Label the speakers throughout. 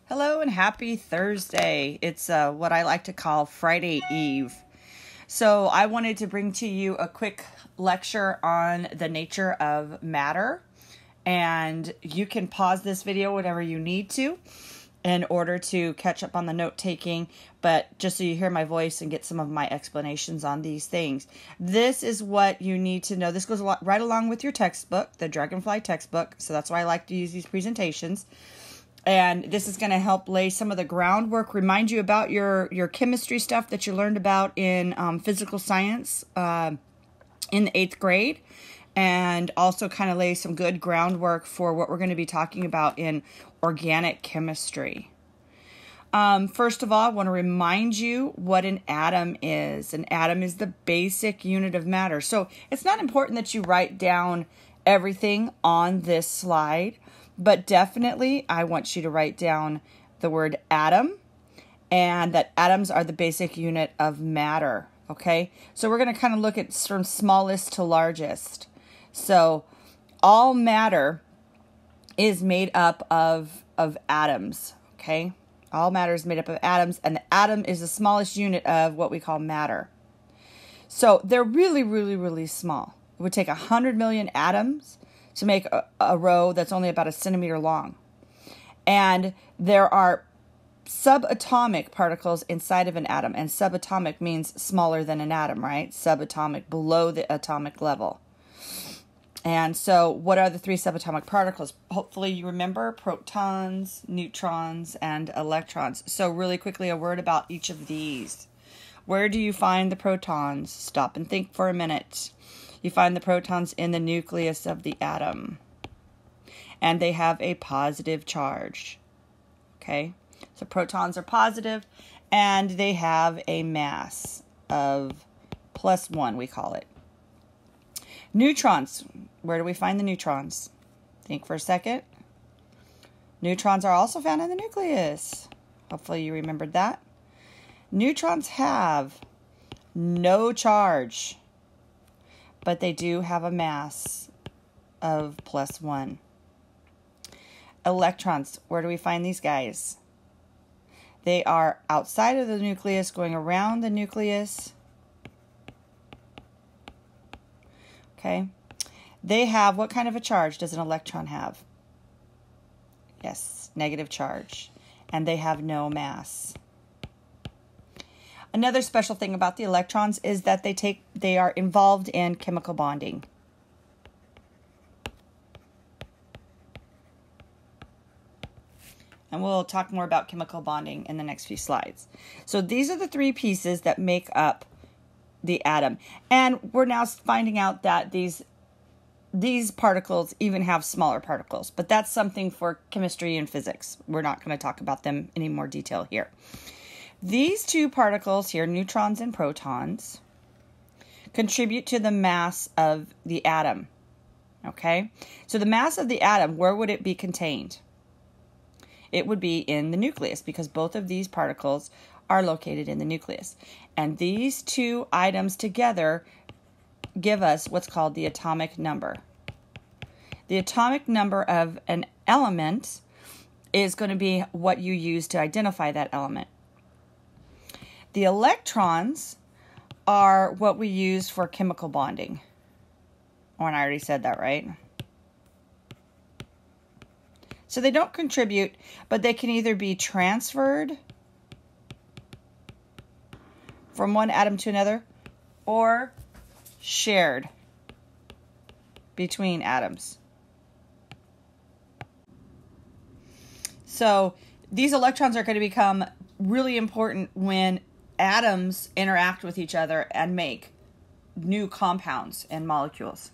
Speaker 1: Hello and happy Thursday. It's what I like to call Friday Eve. So I wanted to bring to you a quick lecture on the nature of matter. And you can pause this video whenever you need to in order to catch up on the note taking. But just so you hear my voice and get some of my explanations on these things. This is what you need to know. This goes right along with your textbook, the Dragonfly textbook. So that's why I like to use these presentations. And this is going to help lay some of the groundwork, remind you about your chemistry stuff that you learned about in physical science in the 8th grade. And also kind of lay some good groundwork for what we're going to be talking about in organic chemistry. First of all, I want to remind you what an atom is. An atom is the basic unit of matter. So it's not important that you write down everything on this slide. But definitely, I want you to write down the word atom and that atoms are the basic unit of matter, okay? So we're going to kind of look at from smallest to largest. So all matter is made up of atoms, okay? All matter is made up of atoms, and the atom is the smallest unit of what we call matter. So they're really, really, really small. It would take 100 million atoms to make a row that's only about a centimeter long. And there are subatomic particles inside of an atom. And subatomic means smaller than an atom, right? Subatomic, below the atomic level. And so what are the three subatomic particles? Hopefully you remember protons, neutrons, and electrons. So really quickly, a word about each of these. Where do you find the protons? Stop and think for a minute. You find the protons in the nucleus of the atom. And they have a positive charge. Okay? So protons are positive, and they have a mass of +1, we call it. Neutrons. Where do we find the neutrons? Think for a second. Neutrons are also found in the nucleus. Hopefully you remembered that. Neutrons have no charge, but they do have a mass of +1. Electrons, where do we find these guys? They are outside of the nucleus, going around the nucleus. Okay. They have, what kind of a charge does an electron have? Yes, negative charge. And they have no mass. Another special thing about the electrons is that they are involved in chemical bonding. And we'll talk more about chemical bonding in the next few slides. So these are the three pieces that make up the atom. And we're now finding out that these particles even have smaller particles. But that's something for chemistry and physics. We're not going to talk about them in any more detail here. These two particles here, neutrons and protons, contribute to the mass of the atom. Okay? So the mass of the atom, where would it be contained? It would be in the nucleus, because both of these particles are located in the nucleus. And these two items together give us what's called the atomic number. The atomic number of an element is going to be what you use to identify that element. The electrons are what we use for chemical bonding. Oh, and I already said that, right? So they don't contribute, but they can either be transferred from one atom to another or shared between atoms. So these electrons are going to become really important when atoms interact with each other and make new compounds and molecules.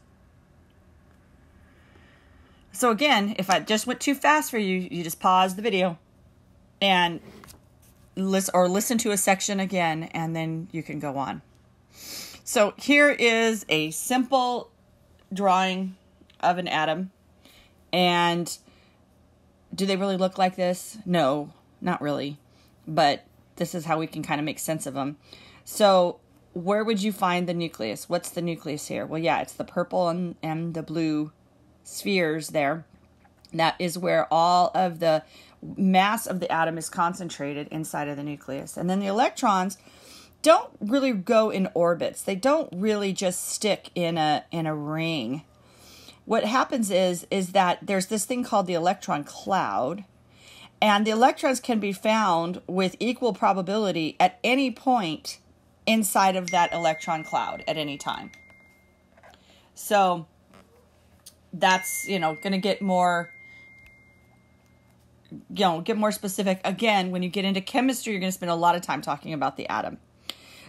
Speaker 1: So again, if I just went too fast for you, you just pause the video and listen to a section again, and then you can go on. So here is a simple drawing of an atom. And do they really look like this? No, not really. But this is how we can kind of make sense of them. So where would you find the nucleus? What's the nucleus here? Well, yeah, it's the purple and the blue spheres there. That is where all of the mass of the atom is concentrated inside of the nucleus. And then the electrons don't really go in orbits. They don't really just stick in a ring. What happens is that there's this thing called the electron cloud, and the electrons can be found with equal probability at any point inside of that electron cloud at any time. So that's, going to get more, get more specific. Again, when you get into chemistry, you're going to spend a lot of time talking about the atom.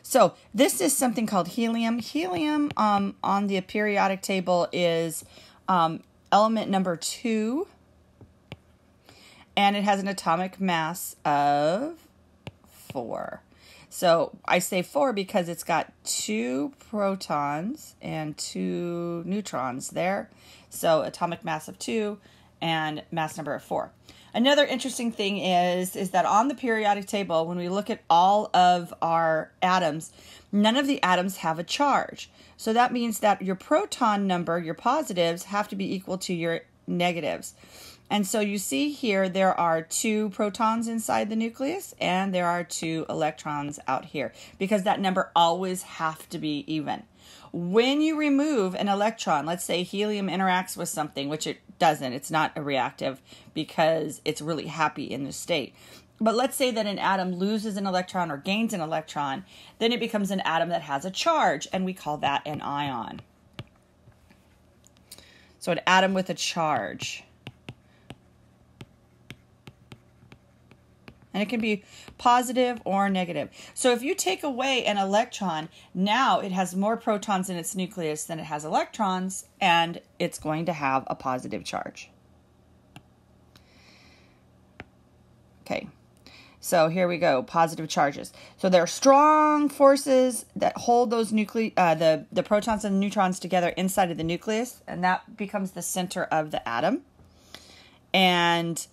Speaker 1: So this is something called helium. Helium on the periodic table is element number 2. And it has an atomic mass of 4. So I say 4 because it's got 2 protons and 2 neutrons there. So atomic mass of 2 and mass number of 4. Another interesting thing is that on the periodic table, when we look at all of our atoms, none of the atoms have a charge. So that means that your proton number, your positives, have to be equal to your negatives. And so you see here, there are 2 protons inside the nucleus and there are 2 electrons out here because that number always have to be even. When you remove an electron, let's say helium interacts with something, which it doesn't, it's not a reactive because it's really happy in this state. But let's say that an atom loses an electron or gains an electron, then it becomes an atom that has a charge, and we call that an ion. So an atom with a charge. And it can be positive or negative. So if you take away an electron, now it has more protons in its nucleus than it has electrons, and it's going to have a positive charge. Okay, so here we go, positive charges. So there are strong forces that hold those the protons and the neutrons together inside of the nucleus, and that becomes the center of the atom. And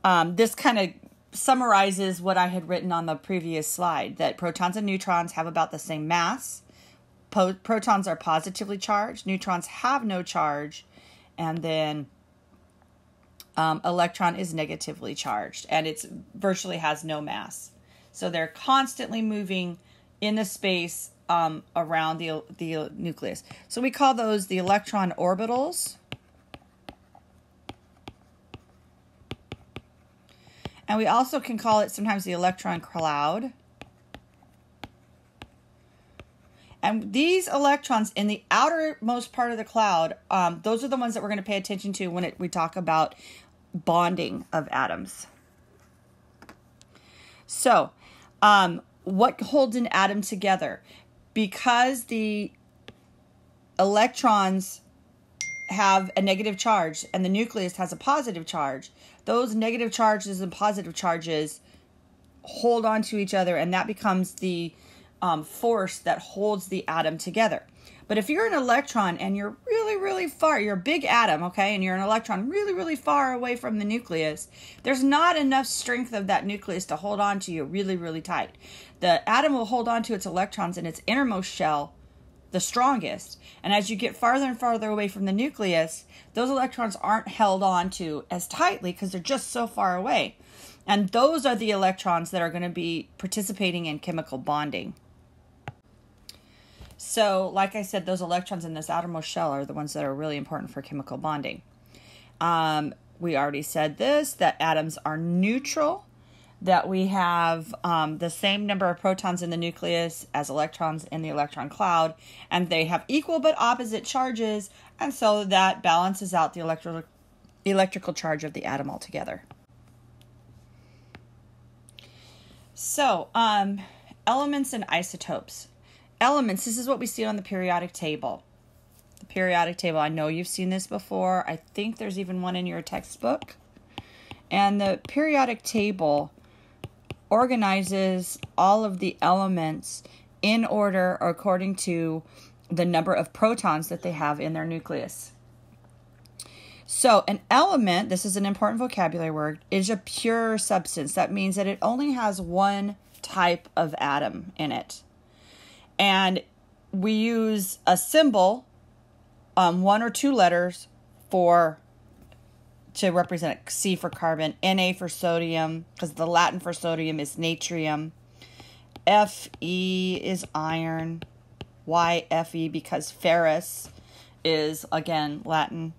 Speaker 1: this kind of summarizes what I had written on the previous slide, that protons and neutrons have about the same mass. Protons are positively charged, neutrons have no charge, and then electron is negatively charged, and it virtually has no mass. So they're constantly moving in the space around the nucleus. So we call those the electron orbitals. And we also can call it sometimes the electron cloud. And these electrons in the outermost part of the cloud, those are the ones that we're going to pay attention to when we talk about bonding of atoms. So, what holds an atom together? Because the electrons have a negative charge and the nucleus has a positive charge, those negative charges and positive charges hold on to each other, and that becomes the force that holds the atom together. But if you're an electron and you're really, really far, you're a big atom, okay, and you're an electron really, really far away from the nucleus, there's not enough strength of that nucleus to hold on to you really, really tight. The atom will hold on to its electrons in its innermost shell the strongest. And as you get farther and farther away from the nucleus, those electrons aren't held on to as tightly because they're just so far away. And those are the electrons that are going to be participating in chemical bonding. So, like I said, those electrons in this outermost shell are the ones that are really important for chemical bonding. We already said this, that atoms are neutral, that we have the same number of protons in the nucleus as electrons in the electron cloud, and they have equal but opposite charges, and so that balances out the electrical charge of the atom altogether. So, elements and isotopes. Elements, this is what we see on the periodic table. The periodic table, I know you've seen this before. I think there's even one in your textbook. And the periodic table organizes all of the elements in order or according to the number of protons that they have in their nucleus. So an element, this is an important vocabulary word, is a pure substance. That means that it only has one type of atom in it. And we use a symbol, 1 or 2 letters, for to represent it. C for carbon, Na for sodium, because the Latin for sodium is natrium. Fe is iron. Fe because ferrous is, again, Latin.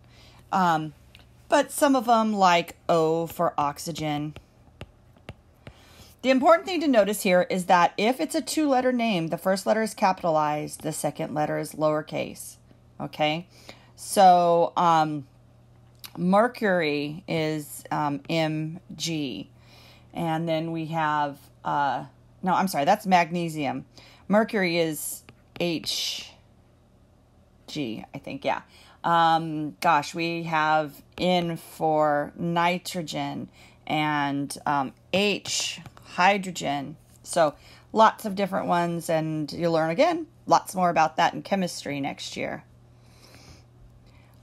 Speaker 1: But some of them like O for oxygen. The important thing to notice here is that if it's a two-letter name, the first letter is capitalized, the second letter is lowercase. Okay? So, mercury is Mg. And then we have, no, I'm sorry, that's magnesium. Mercury is Hg, I think, yeah. Gosh, we have N for nitrogen and H, hydrogen. So lots of different ones, and you'll learn again lots more about that in chemistry next year.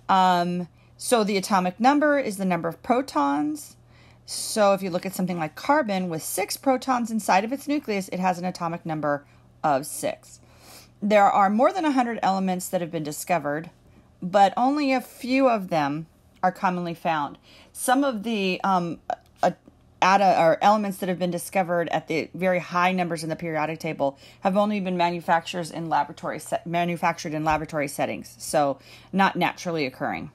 Speaker 1: So the atomic number is the number of protons. So if you look at something like carbon with 6 protons inside of its nucleus, it has an atomic number of 6. There are more than 100 elements that have been discovered, but only a few of them are commonly found. Some of the elements that have been discovered at the very high numbers in the periodic table have only been manufactured in laboratory settings, so not naturally occurring.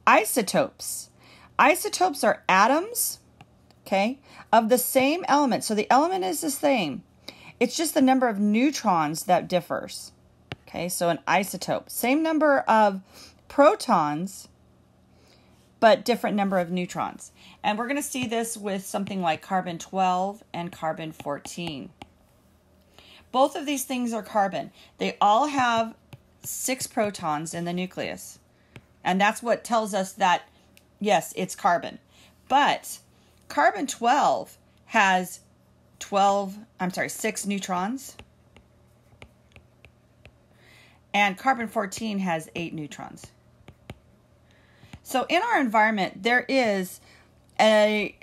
Speaker 1: Isotopes. Isotopes are atoms, okay, of the same element. So the element is the same. It's just the number of neutrons that differs. Okay, so an isotope, same number of protons, but different number of neutrons. And we're going to see this with something like carbon-12 and carbon-14. Both of these things are carbon. They all have 6 protons in the nucleus. And that's what tells us that, yes, it's carbon. But carbon-12 has 6 neutrons. And carbon-14 has 8 neutrons. So in our environment, there is a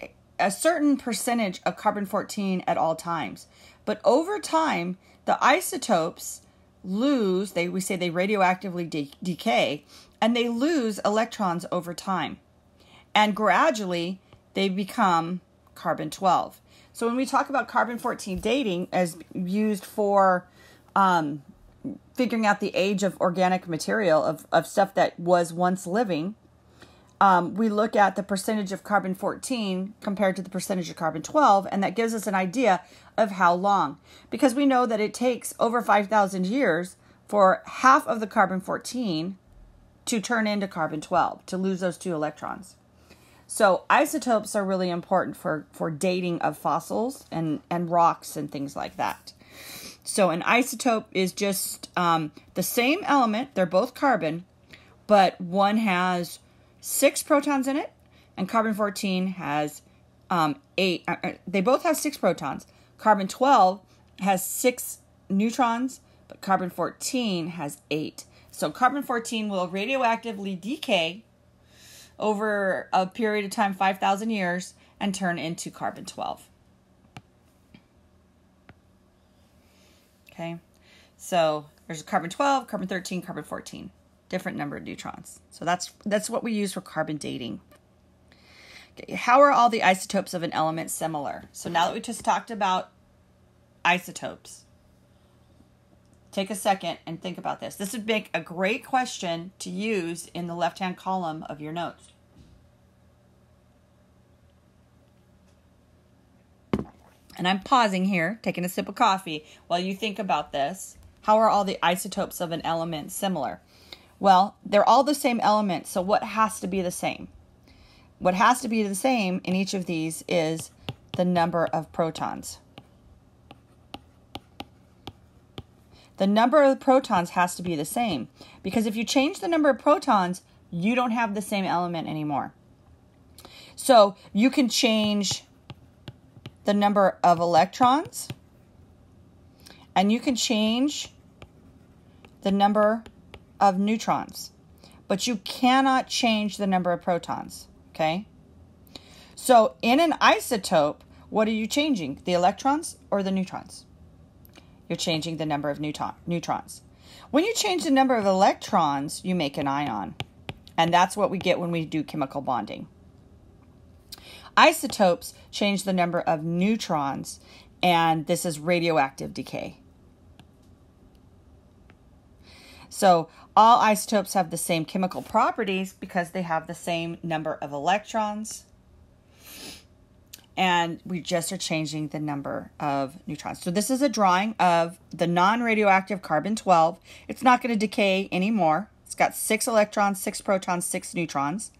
Speaker 1: certain percentage of carbon-14 at all times. But over time, the isotopes lose, we say they radioactively decay, and they lose electrons over time. And gradually, they become carbon-12. So when we talk about carbon-14 dating as used for figuring out the age of organic material, of stuff that was once living, we look at the percentage of carbon-14 compared to the percentage of carbon-12, and that gives us an idea of how long. Because we know that it takes over 5,000 years for half of the carbon-14 to turn into carbon-12, to lose those 2 electrons. So isotopes are really important for dating of fossils and rocks and things like that. So an isotope is just the same element. They're both carbon, but one has 6 protons in it, and carbon-14 has 8. They both have 6 protons. Carbon-12 has 6 neutrons, but carbon-14 has 8. So carbon-14 will radioactively decay over a period of time, 5,000 years, and turn into carbon-12. Okay, so there's carbon-12, carbon-13, carbon-14. Different number of neutrons. So that's what we use for carbon dating. Okay, how are all the isotopes of an element similar? So now that we just talked about isotopes, take a second and think about this. This would make a great question to use in the left-hand column of your notes. And I'm pausing here, taking a sip of coffee while you think about this. How are all the isotopes of an element similar? Well, they're all the same element, so what has to be the same? What has to be the same in each of these is the number of protons. The number of protons has to be the same, because if you change the number of protons, you don't have the same element anymore. So you can change the number of electrons, and you can change the number of neutrons, but you cannot change the number of protons, okay? So in an isotope, what are you changing? The electrons or the neutrons? You're changing the number of neutrons. When you change the number of electrons, you make an ion. And that's what we get when we do chemical bonding. Isotopes change the number of neutrons, and this is radioactive decay. So all isotopes have the same chemical properties because they have the same number of electrons, and we just are changing the number of neutrons. So this is a drawing of the non-radioactive carbon-12. It's not going to decay anymore. It's got 6 electrons, 6 protons, 6 neutrons.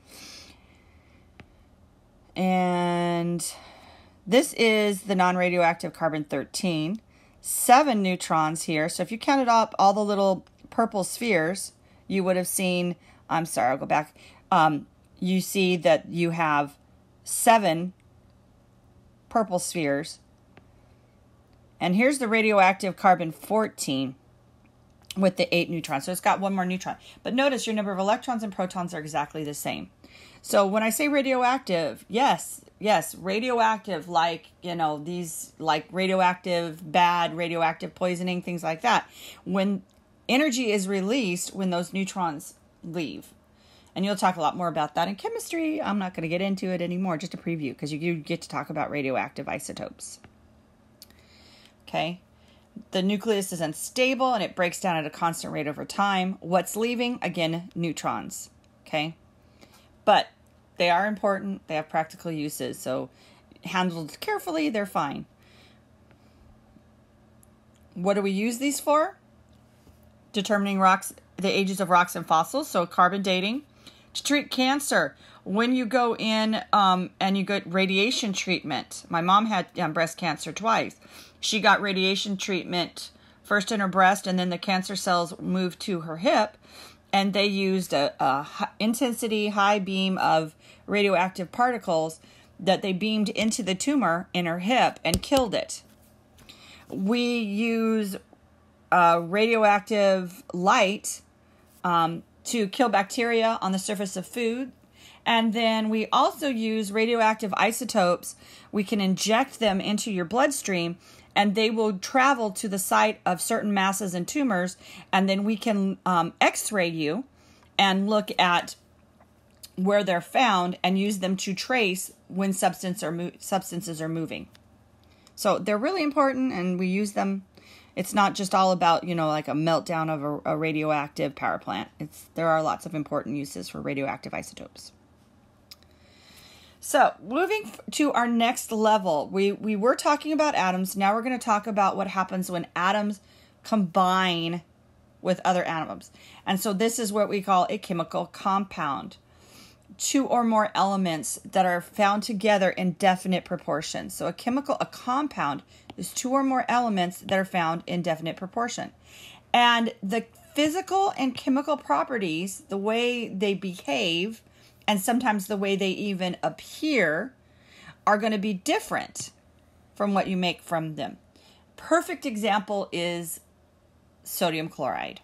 Speaker 1: And this is the non-radioactive carbon-13. 7 neutrons here. So if you counted up all the little purple spheres, you would have seen, I'm sorry, I'll go back. You see that you have 7 purple spheres. And here's the radioactive carbon-14 with the 8 neutrons. So it's got 1 more neutron. But notice your number of electrons and protons are exactly the same. So when I say radioactive, yes, radioactive, like, these, like radioactive, bad, radioactive poisoning, things like that. When energy is released, when those neutrons leave. And you'll talk a lot more about that in chemistry. I'm not going to get into it anymore, just a preview, because you get to talk about radioactive isotopes. Okay. The nucleus is unstable and it breaks down at a constant rate over time. What's leaving? Again, neutrons. Okay. But they are important. They have practical uses. So handled carefully, they're fine. What do we use these for? Determining rocks, the ages of rocks and fossils. So carbon dating. To treat cancer. When you go in and you get radiation treatment. My mom had breast cancer twice. She got radiation treatment first in her breast, and then the cancer cells moved to her hip. And they used a intensity high beam of radioactive particles that they beamed into the tumor in her hip and killed it. We use radioactive light to kill bacteria on the surface of food. And then we also use radioactive isotopes. We can inject them into your bloodstream, and they will travel to the site of certain masses and tumors, and then we can x-ray you and look at where they're found and use them to trace when substances are moving. So they're really important, and we use them. It's not just all about, like a meltdown of a radioactive power plant. There are lots of important uses for radioactive isotopes. So moving to our next level, we were talking about atoms. Now we're going to talk about what happens when atoms combine with other atoms. And so this is what we call a chemical compound. 2 or more elements that are found together in definite proportion. So a compound is 2 or more elements that are found in definite proportion. And the physical and chemical properties, the way they behave, and sometimes the way they even appear, are going to be different from what you make from them. Perfect example is sodium chloride.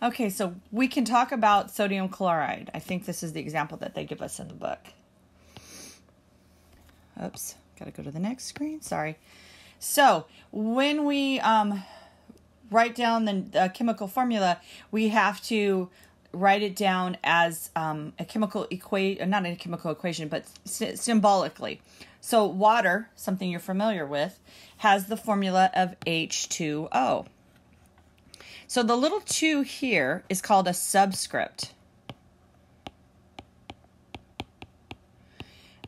Speaker 1: Okay, so we can talk about sodium chloride. I think this is the example that they give us in the book. Oops, got to go to the next screen. Sorry. So when we write down the chemical formula, we have to write it down as a chemical equation, not a chemical equation, but symbolically. So water, something you're familiar with, has the formula of H2O. So the little 2 here is called a subscript.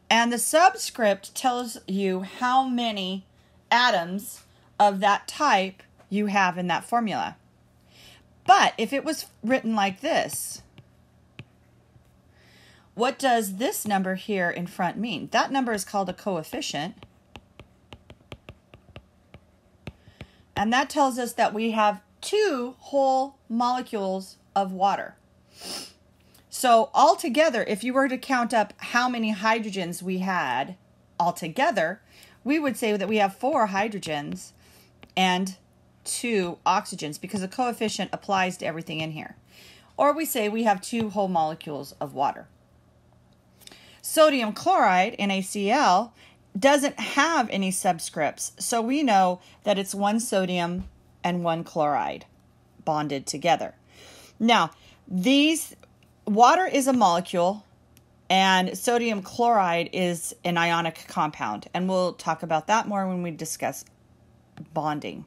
Speaker 1: And the subscript tells you how many atoms of that type you have in that formula. But if it was written like this, what does this number here in front mean? That number is called a coefficient. And that tells us that we have 2 whole molecules of water. So altogether, if you were to count up how many hydrogens we had altogether, we would say that we have 4 hydrogens and 2 oxygens, because the coefficient applies to everything in here. Or we say we have 2 whole molecules of water. Sodium chloride, NaCl, doesn't have any subscripts, so we know that it's 1 sodium and 1 chloride bonded together. Now, water is a molecule, and sodium chloride is an ionic compound. And we'll talk about that more when we discuss bonding.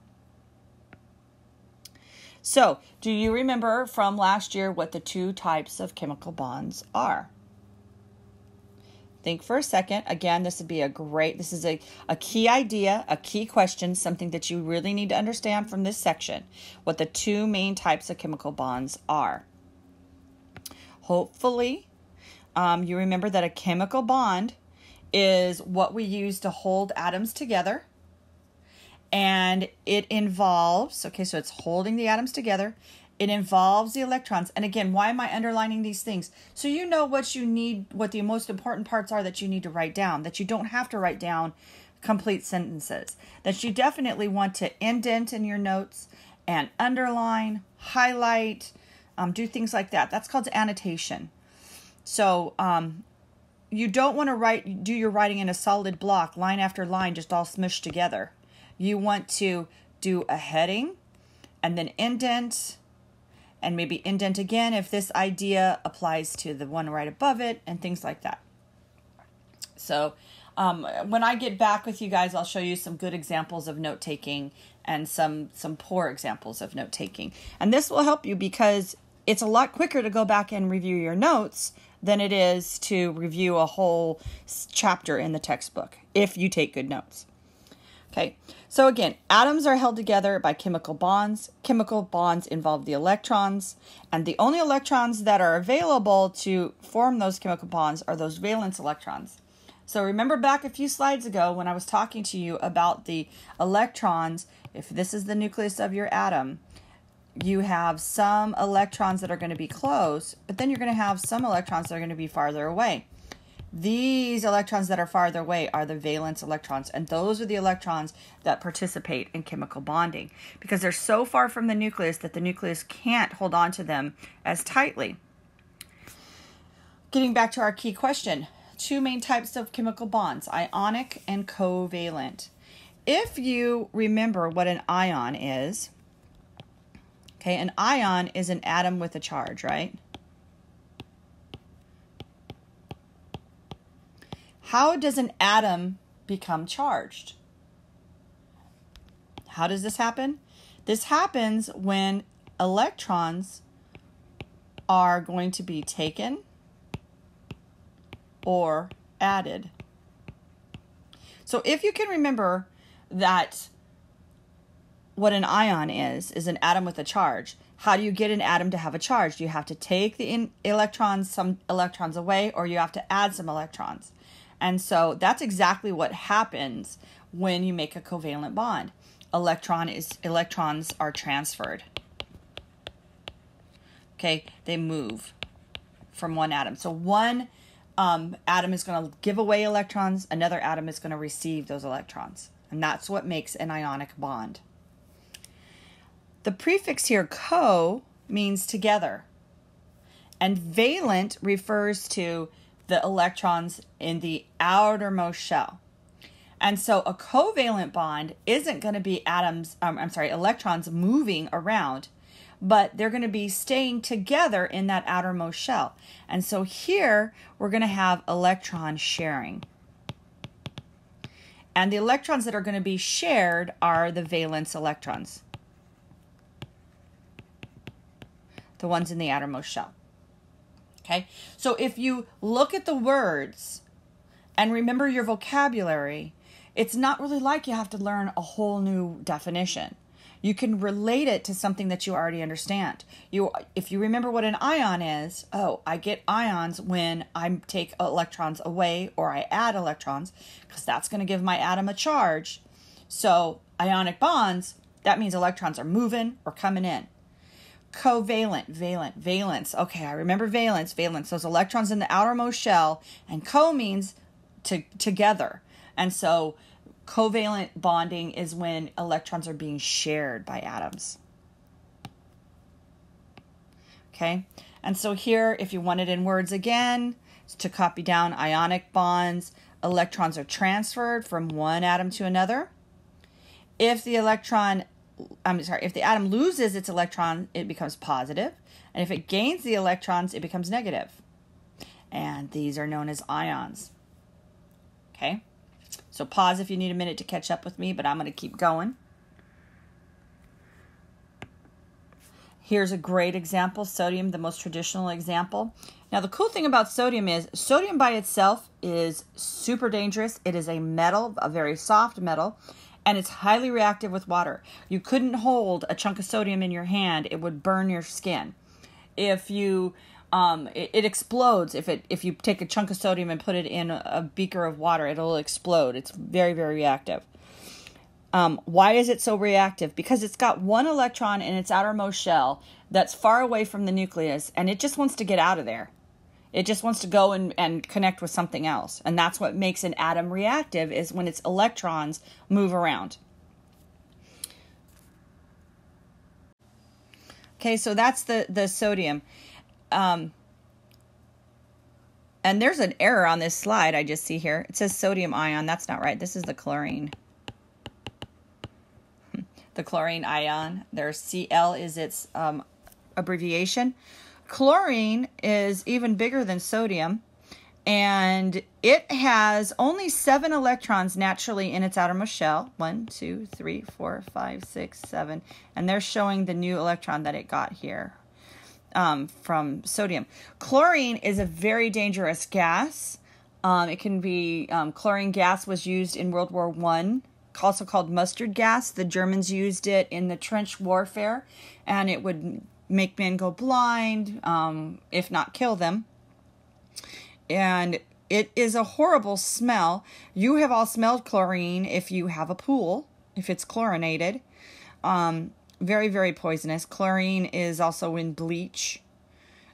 Speaker 1: So, do you remember from last year what the two types of chemical bonds are? Think for a second. Again, this is a key idea, a key question, something that you really need to understand from this section, what the two main types of chemical bonds are. Hopefully, you remember that a chemical bond is what we use to hold atoms together. And it involves, so it's holding the atoms together. It involves the electrons. And again, why am I underlining these things? So you know what you need, what the most important parts are that you need to write down, that you don't have to write down complete sentences, that you definitely want to indent in your notes and underline, highlight, do things like that. That's called annotation. So you don't want to do your writing in a solid block, line after line, just all smushed together. You want to do a heading and then indent, and maybe indent again if this idea applies to the one right above it, and things like that. So when I get back with you guys, I'll show you some good examples of note-taking and some poor examples of note-taking. And this will help you because it's a lot quicker to go back and review your notes than it is to review a whole chapter in the textbook if you take good notes. Okay, so again, atoms are held together by chemical bonds. Chemical bonds involve the electrons, and the only electrons that are available to form those chemical bonds are those valence electrons. So remember back a few slides ago when I was talking to you about the electrons, if this is the nucleus of your atom, you have some electrons that are going to be close, but then you're going to have some electrons that are going to be farther away. These electrons that are farther away are the valence electrons, and those are the electrons that participate in chemical bonding because they're so far from the nucleus that the nucleus can't hold on to them as tightly. Getting back to our key question, two main types of chemical bonds, ionic and covalent. If you remember what an ion is, an ion is an atom with a charge, right? How does an atom become charged? How does this happen? This happens when electrons are going to be taken or added. So if you can remember that what an ion is an atom with a charge. How do you get an atom to have a charge? You have to take the some electrons away, or you have to add some electrons. And so that's exactly what happens when you make a covalent bond. Electrons are transferred. They move from one atom. So one atom is going to give away electrons, another atom is going to receive those electrons. And that's what makes an ionic bond. The prefix here, co, means together. And valent refers to the electrons in the outermost shell. And so a covalent bond isn't going to be electrons moving around, but they're going to be staying together in that outermost shell. And so here we're going to have electron sharing. And the electrons that are going to be shared are the valence electrons, the ones in the outermost shell. So if you look at the words and remember your vocabulary, it's not really like you have to learn a whole new definition. You can relate it to something that you already understand. If you remember what an ion is, I get ions when I take electrons away or I add electrons, because that's going to give my atom a charge. So ionic bonds, that means electrons are moving or coming in. Covalent, valence. I remember valence. Those electrons in the outermost shell, and co means together. And so covalent bonding is when electrons are being shared by atoms. And so here, if you want it in words again, to copy down ionic bonds, electrons are transferred from one atom to another. If the electron if the atom loses its electron, it becomes positive, and if it gains the electrons, it becomes negative. And these are known as ions. Okay, so pause if you need a minute to catch up with me, but I'm going to keep going. Here's a great example, sodium, the most traditional example. Now, the cool thing about sodium is sodium by itself is super dangerous. It is a metal, a very soft metal, and it's highly reactive with water. You couldn't hold a chunk of sodium in your hand. It would burn your skin. If you, it explodes. If you take a chunk of sodium and put it in a beaker of water, it'll explode. It's very, very reactive. Why is it so reactive? Because it's got one electron in its outermost shell that's far away from the nucleus, and it just wants to get out of there. It just wants to go and connect with something else. And that's what makes an atom reactive, is when its electrons move around. Okay, so that's the sodium. And there's an error on this slide I just see here. It says sodium ion. That's not right. This is the chlorine. The chlorine ion. There's Cl is its abbreviation. Chlorine is even bigger than sodium, and it has only 7 electrons naturally in its outermost shell. 1, 2, 3, 4, 5, 6, 7. And they're showing the new electron that it got here from sodium. Chlorine is a very dangerous gas. It can be, chlorine gas was used in World War I, also called mustard gas. The Germans used it in the trench warfare, and it would make men go blind, if not kill them. And it is a horrible smell. You have all smelled chlorine if you have a pool, if it's chlorinated. Very, very poisonous. Chlorine is also in bleach.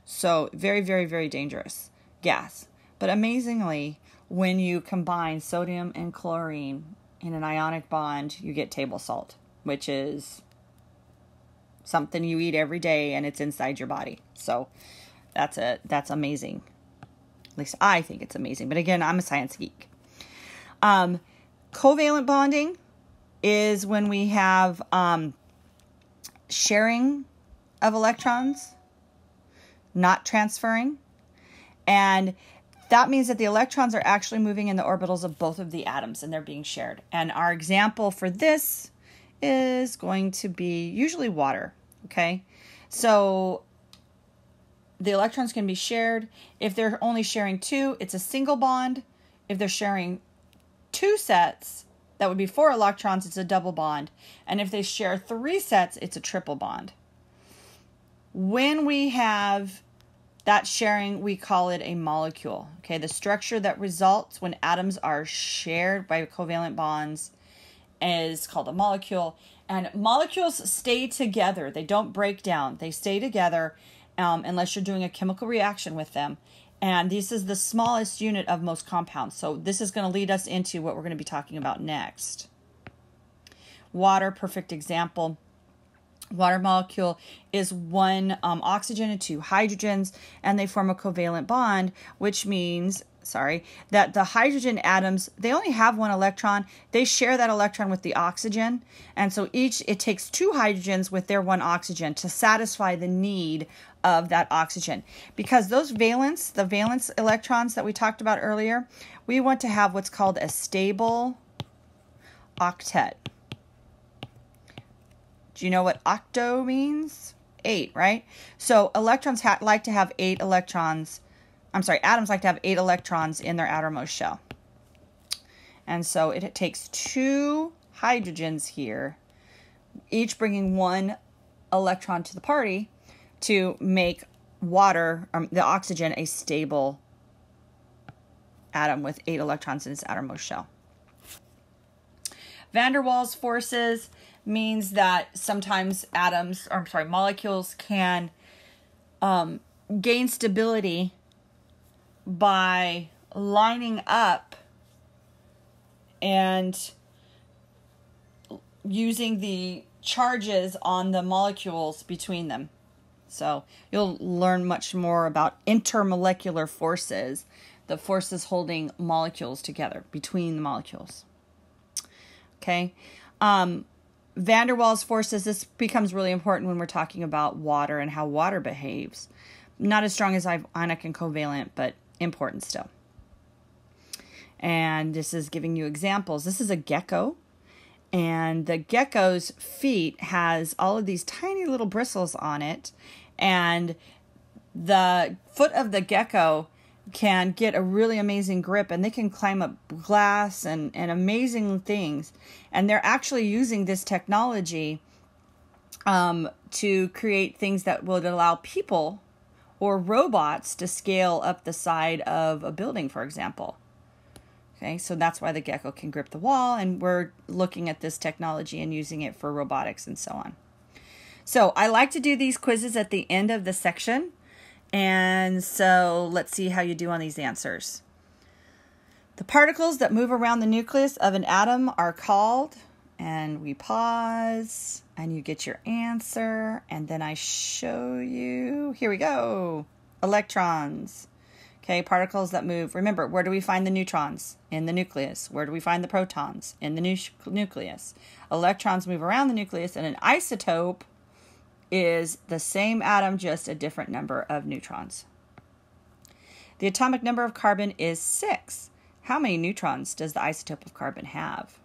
Speaker 1: So very, very, very dangerous gas. But amazingly, when you combine sodium and chlorine in an ionic bond, you get table salt, which is something you eat every day, and it's inside your body. So that's amazing. At least I think it's amazing. But again, I'm a science geek. Covalent bonding is when we have sharing of electrons, not transferring. And that means that the electrons are actually moving in the orbitals of both of the atoms, and they're being shared. And our example for this is going to be usually water, okay? So the electrons can be shared. If they're only sharing 2, it's a single bond. If they're sharing 2 sets, that would be 4 electrons, it's a double bond. And if they share 3 sets, it's a triple bond. When we have that sharing, we call it a molecule. Okay, the structure that results when atoms are shared by covalent bonds is called a molecule. And molecules stay together. They don't break down. They stay together unless you're doing a chemical reaction with them. And this is the smallest unit of most compounds. So this is going to lead us into what we're going to be talking about next. Water, perfect example. Water molecule is 1 oxygen and 2 hydrogens, and they form a covalent bond, which means, that the hydrogen atoms, they only have 1 electron. They share that electron with the oxygen, and so it takes 2 hydrogens with their 1 oxygen to satisfy the need of that oxygen. Because those the valence electrons that we talked about earlier, we want to have what's called a stable octet. Do you know what octo means? 8, right? So electrons like to have 8 electrons. Atoms like to have 8 electrons in their outermost shell. And so it takes 2 hydrogens here, each bringing 1 electron to the party to make water, the oxygen, a stable atom with 8 electrons in its outermost shell. Van der Waals forces means that sometimes molecules can gain stability by lining up and using the charges on the molecules between them. So you'll learn much more about intermolecular forces, the forces holding molecules together between the molecules. Okay. van der Waals forces, this becomes really important when we're talking about water and how water behaves. Not as strong as ionic and covalent, but important still. And this is giving you examples. This is a gecko. And the gecko's feet has all of these tiny little bristles on it. And the foot of the gecko can get a really amazing grip, and they can climb up glass and amazing things. And they're actually using this technology to create things that would allow people or robots to scale up the side of a building, for example. Okay, so that's why the gecko can grip the wall, and we're looking at this technology and using it for robotics and so on. So I like to do these quizzes at the end of the section, and so let's see how you do on these answers. The particles that move around the nucleus of an atom are called, and we pause, and you get your answer, and then I show you, here we go, electrons. Okay, particles that move. Remember, where do we find the neutrons? In the nucleus. Where do we find the protons? In the nucleus. Electrons move around the nucleus, and an isotope is the same atom, just a different number of neutrons. The atomic number of carbon is 6. How many neutrons does the isotope of carbon have?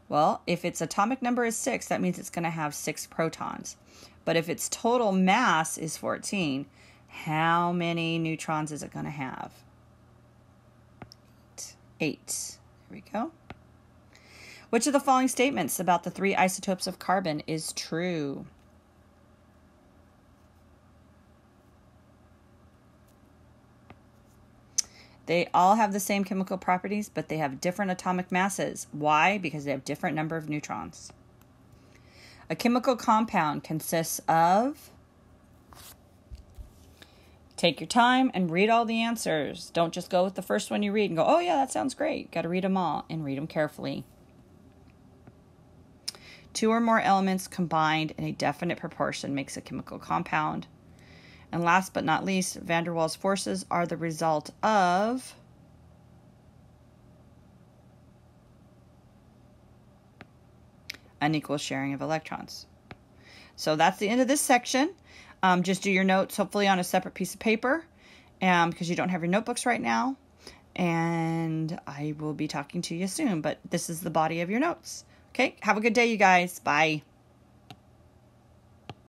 Speaker 1: Well, if its atomic number is 6, that means it's going to have 6 protons. But if its total mass is 14, how many neutrons is it going to have? 8. There we go. Which of the following statements about the 3 isotopes of carbon is true? They all have the same chemical properties, but they have different atomic masses. Why? Because they have different number of neutrons. A chemical compound consists of... Take your time and read all the answers. Don't just go with the first one you read and go, oh yeah, that sounds great. Got to read them all and read them carefully. 2 or more elements combined in a definite proportion makes a chemical compound. And last but not least, van der Waals forces are the result of unequal sharing of electrons. So that's the end of this section. Just do your notes, hopefully on a separate piece of paper, because you don't have your notebooks right now. And I will be talking to you soon, but this is the body of your notes. Okay, have a good day, you guys. Bye.